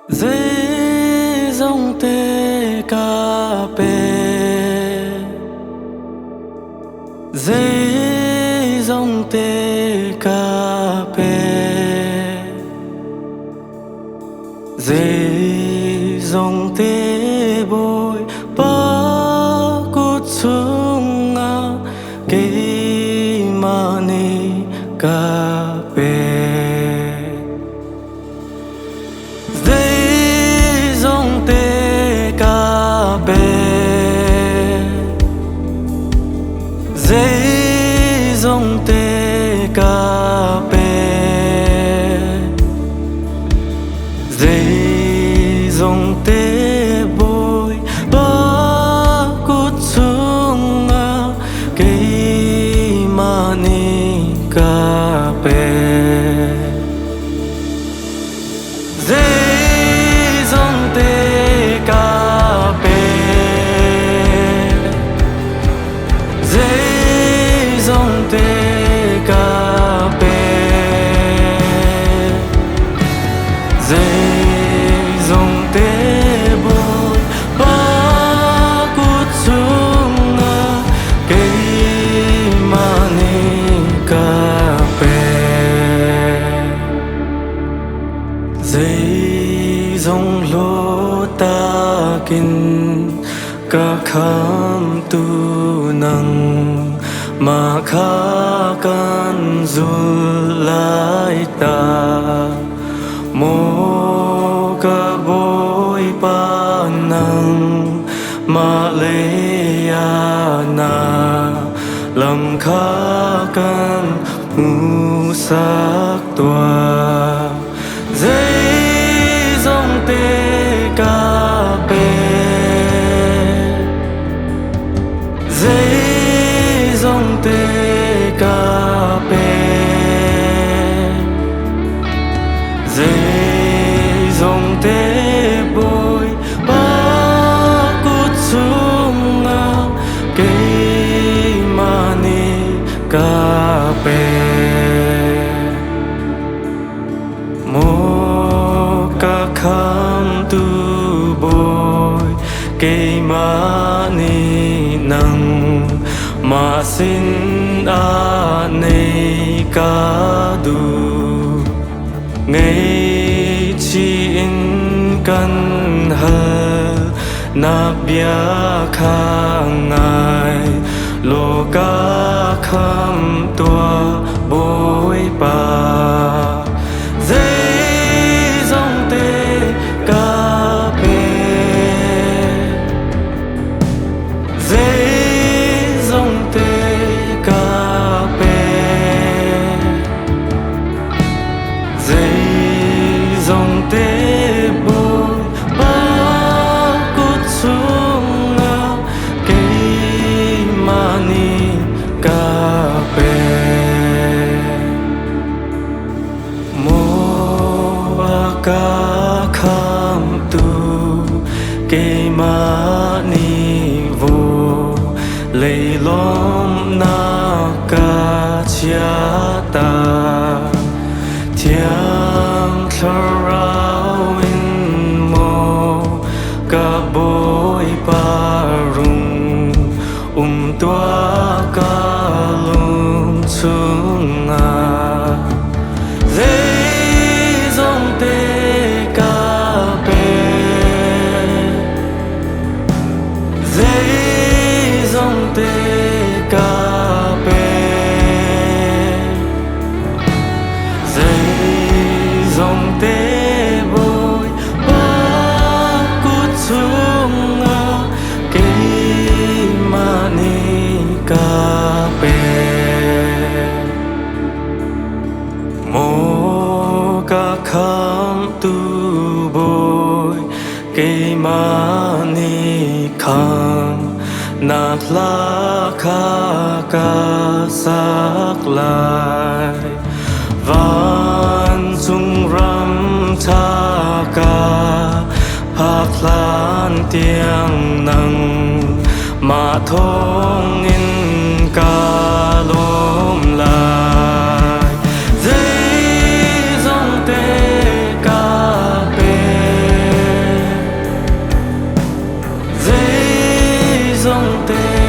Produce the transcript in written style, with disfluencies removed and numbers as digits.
dễ dòng tê cà phê dễ dòng tê cà phê dễ dòng tê bôi ba cút xuống cái mani cà phê dễ dòng tê cà phê dễ dòng tê bôi ba cút xuống cái mani cà phê dễ dòng tê cà phê dễ dòng tê cà phê dễ dòng tê bôi ba cút xuống cái mani cà phê dễ dòng lô ta kinh cả khám tu nang mà khá can dul lại ta mô cả bôi pa nang mà lê na làm khá can ngu sắc tòa dễ dòng tê cà phê dễ dòng tê cà phê dễ dòng tê bôi ba cút xuống cái mani cà phê mô ca khám tu bôi cái mani nang mà xin nei ca du ngay chi in căn hờ na bia khang ngài lô ca kham tua bôi pa dễ dòng tê cà phê dễ dòng tê cà phê dễ dòng tê bôi ba cút xuống cái mani cà phê mô ba ca khám tu cái mani vô lấy lom na ca chia ta thiang thlarau in mô ca bôi pa rung tua ca lung xuống dễ dòng tê cà phê dễ dòng tê cà phê dễ dòng tê bôi ba cút xuống cái mani cà phê mô ca khám tu bôi cái mani khang nạp la kha ca sắc lại van sung ram cha ca phạc lan tiếng nang mà thong in ca lom lại dễ dòng tê cà phê tê